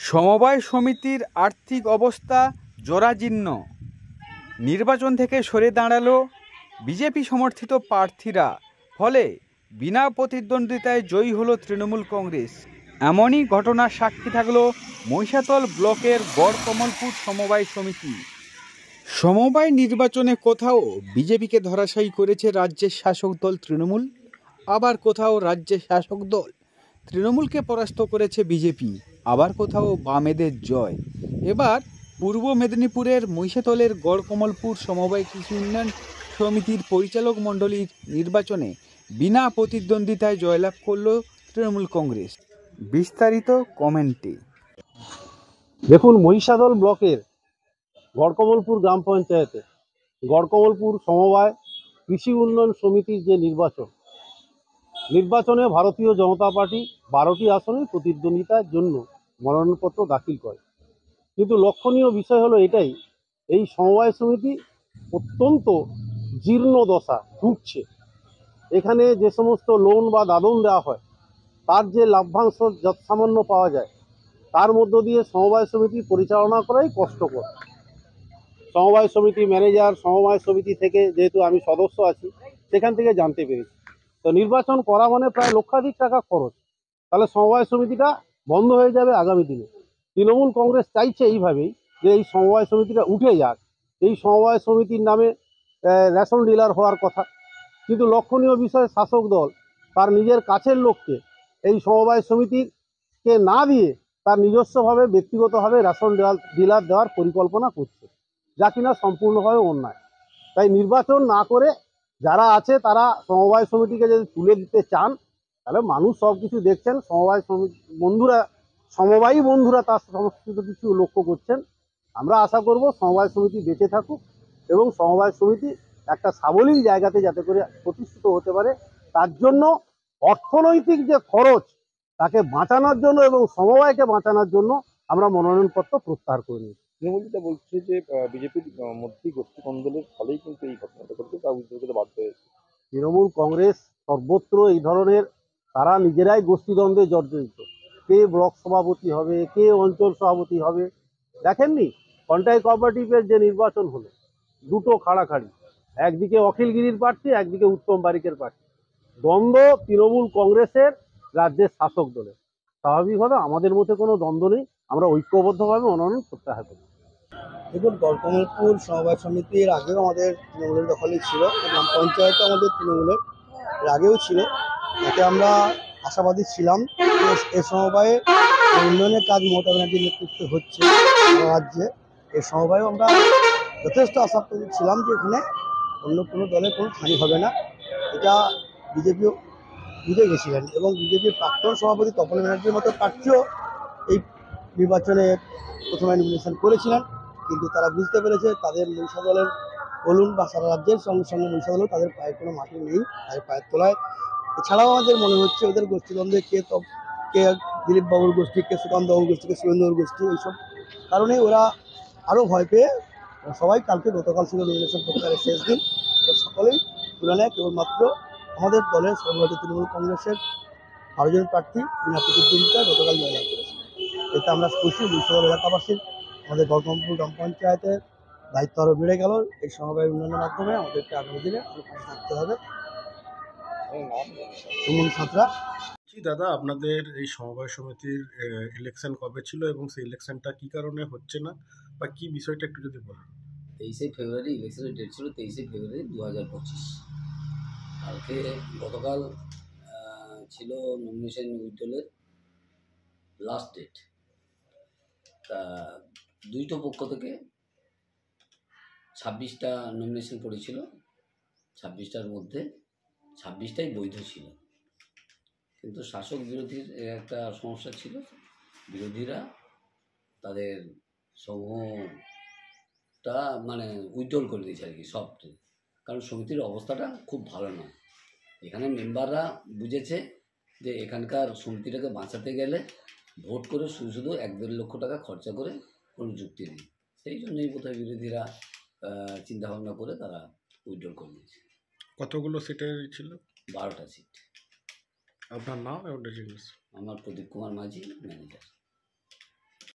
সমবায় সমিতির আর্থিক অবস্থা জরাজীর্ণ। নির্বাচন থেকে সরে দাঁড়ালো বিজেপি সমর্থিত প্রার্থীরা, ফলে বিনা প্রতিদ্বন্দ্বিতায় জয়ী হলো তৃণমূল কংগ্রেস। এমনই ঘটনার সাক্ষী থাকলো মহিষাদল ব্লকের গড়কমলপুর সমবায় সমিতি। সমবায় নির্বাচনে কোথাও বিজেপিকে ধরাশায়ী করেছে রাজ্যের শাসক দল তৃণমূল, আবার কোথাও রাজ্যের শাসক দল তৃণমূলকে পরাস্ত করেছে বিজেপি, আবার কোথাও বামেদের জয়। এবার পূর্ব মেদিনীপুরের মহিষাদলের গড়কমলপুর সমবায় কৃষি উন্নয়ন সমিতির পরিচালক মণ্ডলীর নির্বাচনে বিনা প্রতিদ্বন্দ্বিতায় জয়লাভ করল তৃণমূল কংগ্রেস। বিস্তারিত কমেন্টে। দেখুন, মহিষাদল ব্লকের গড়কমলপুর গ্রাম পঞ্চায়েতে গড়কমলপুর সমবায় কৃষি উন্নয়ন সমিতির যে নির্বাচনে ভারতীয় জনতা পার্টি 12টি আসনে প্রতিদ্বন্দ্বিতার জন্য মনোনয়নপত্র দাখিল করে। কিন্তু লক্ষণীয় বিষয় হলো এটাই, এই সমবায় সমিতি অত্যন্ত জীর্ণ দশা ভুগছে। এখানে যে সমস্ত লোন বা দাদন দেওয়া হয়, তার যে লাভ্যাংশ যৎসামান্য পাওয়া যায়, তার মধ্য দিয়ে সমবায় সমিতি পরিচালনা করাই কষ্টকর। সমবায় সমিতি ম্যানেজার, সমবায় সমিতি থেকে যেহেতু আমি সদস্য আছি, সেখান থেকে জানতে পেরেছি, তো নির্বাচন করা মানে প্রায় লক্ষাধিক টাকা খরচ। তাহলে সমবায় সমিতিটা বন্ধ হয়ে যাবে আগামী দিনে। তৃণমূল কংগ্রেস চাইছে এইভাবেই যে এই সমবায় সমিতিটা উঠে যাক। এই সমবায় সমিতির নামে রেশন ডিলার হওয়ার কথা, কিন্তু লক্ষণীয় বিষয়, শাসক দল তার নিজের কাছের লোককে এই সমবায় সমিতিকে না দিয়ে তার নিজস্বভাবে ব্যক্তিগতভাবে রেশন ডিলার দেওয়ার পরিকল্পনা করছে, যা কিনা সম্পূর্ণভাবে অন্যায়। তাই নির্বাচন না করে যারা আছে তারা সমবায় সমিতিকে যদি তুলে দিতে চান, তাহলে মানুষ সব কিছু দেখছেন, সমবায়ী বন্ধুরা তার সমস্ত কিছু লক্ষ্য করছেন। আমরা আশা করব সমবায় সমিতি বেঁচে থাকুক এবং সমবায় সমিতি একটা সাবলীল জায়গাতে যাতে করে প্রতিষ্ঠিত হতে পারে। তার জন্য অর্থনৈতিক যে খরচ, তাকে বাঁচানোর জন্য এবং সমবায়কে বাঁচানোর জন্য আমরা মনোনয়নপত্র প্রত্যাহার করে নিই। তৃণমূল যেটা বলছে যে বিজেপির মধ্যেই গোষ্ঠীদ্বন্দ্বের ফলেই কিন্তু এই ঘটনাটা ঘটছে, তা বুঝতে করতে বাধ্য হয়েছে। তৃণমূল কংগ্রেস সর্বত্র এই ধরনের, তারা নিজেরাই গোষ্ঠীদ্বন্দ্বে জর্জরিত। কে ব্লক সভাপতি হবে, কে অঞ্চল সভাপতি হবে। দেখেননি কন্টাই কোঅপারেটিভের যে নির্বাচন হলো, দুটো খাড়াখাড়ি, একদিকে অখিলগিরির প্রার্থী, একদিকে উত্তম বারিকের প্রার্থী। দ্বন্দ্ব তৃণমূল কংগ্রেসের, রাজ্যের শাসক দলের। স্বাভাবিকভাবে আমাদের মধ্যে কোনো দ্বন্দ্ব নেই, আমরা ঐক্যবদ্ধভাবে মনোনয়ন প্রত্যাহার করি। দেখুন, গড়কমলপুর সমবায় সমিতির আগেও আমাদের তৃণমূলের দখলেই ছিল, গ্রাম পঞ্চায়েত আমাদের তৃণমূলের আগেও ছিল। এতে আমরা আশাবাদী ছিলাম এ সমবায়ে উন্নয়নের কাজ মমতা ব্যানার্জির নেতৃত্বে হচ্ছে রাজ্যে। এই সমবায়েও আমরা যথেষ্ট আশাবাদী ছিলাম যে এখানে অন্য কোনো দলের কোনো ঠাঁই হবে না। এটা বিজেপিও বুঝে গেছিলেন এবং বিজেপির প্রাক্তন সভাপতি তপন ব্যানার্জির মতো প্রার্থীও এই নির্বাচনে প্রথমে নমিনেশন করেছিলেন, কিন্তু তারা বুঝতে পেরেছে তাদের মহিষাদলের বলুন বা সারা রাজ্যের সঙ্গে সঙ্গে মহিষাদলেও তাদের পায়ে কোনো মাটি নেই, তাদের পায়ের তলায়। এছাড়াও আমাদের মনে হচ্ছে ওদের গোষ্ঠীদ্বন্দ্বে কে দিলীপবাবুর গোষ্ঠী, কে সুকান্তবাবুর গোষ্ঠী, কে সুরেন্দ্রবাবুর গোষ্ঠী, এইসব কারণে ওরা আরও ভয় পেয়ে সবাই গতকাল ছিল নমিনেশন প্রত্যাহারের শেষ দিন, সকলেই তুলে নেয়। কেবলমাত্র আমাদের দলের সর্বভারতীয় তৃণমূল কংগ্রেসের 12 জন প্রার্থী বিনা প্রতিদ্বন্দ্বিতায় গতকাল জয়লাভ করেছে। এতে আমরা খুশি। মহিষাদল এলাকাবাসীর, আমাদের গড়কমলপুর গ্রাম পঞ্চায়েতের দায়িত্ব আরও বেড়ে গেল। এই সমবায় উন্নয়নের মাধ্যমে আমাদেরকে আগামী দিনে আরও পাশে থাকতে হবে। সুমন সাঁতরা। দাদা, আপনাদের এই সমবায় সমিতির ইলেকশন কবে ছিল এবং সেই ইলেকশনটা কি কারণে হচ্ছে না, বা কি বিষয়টা একটু যদি বলেন। 23শে ফেব্রুয়ারি ইলেকশনের ডেট ছিল, 23শে ফেব্রুয়ারি 2025। কালকে গতকাল ছিল নমিনেশন উইথড্রলের লাস্ট ডেট। তা দুইটো পক্ষ থেকে 26টা নমিনেশন পড়েছিল। 26টার মধ্যে 26টাই বৈধ ছিল, কিন্তু শাসক বিরোধীর একটা সমস্যা ছিল। বিরোধীরা তাদের সমূহটা উইথড্রল করে দিয়েছে আর কি, সব। কারণ সমিতির অবস্থাটা খুব ভালো নয়। এখানে মেম্বাররা বুঝেছে যে এখানকার সমিতিটাকে বাঁচাতে গেলে ভোট করে শুধু 1-1.5 লক্ষ টাকা খরচা করে কোনো যুক্তি নেই। সেই জন্যই বোধহয় বিরোধীরা চিন্তাভাবনা করে তারা উইথড্রল করে দিয়েছে। কতগুলো সিটের ছিল? 12টা সিট। আপনার নাম এবং? আমার প্রদীপ কুমার মাঝি, ম্যানেজার।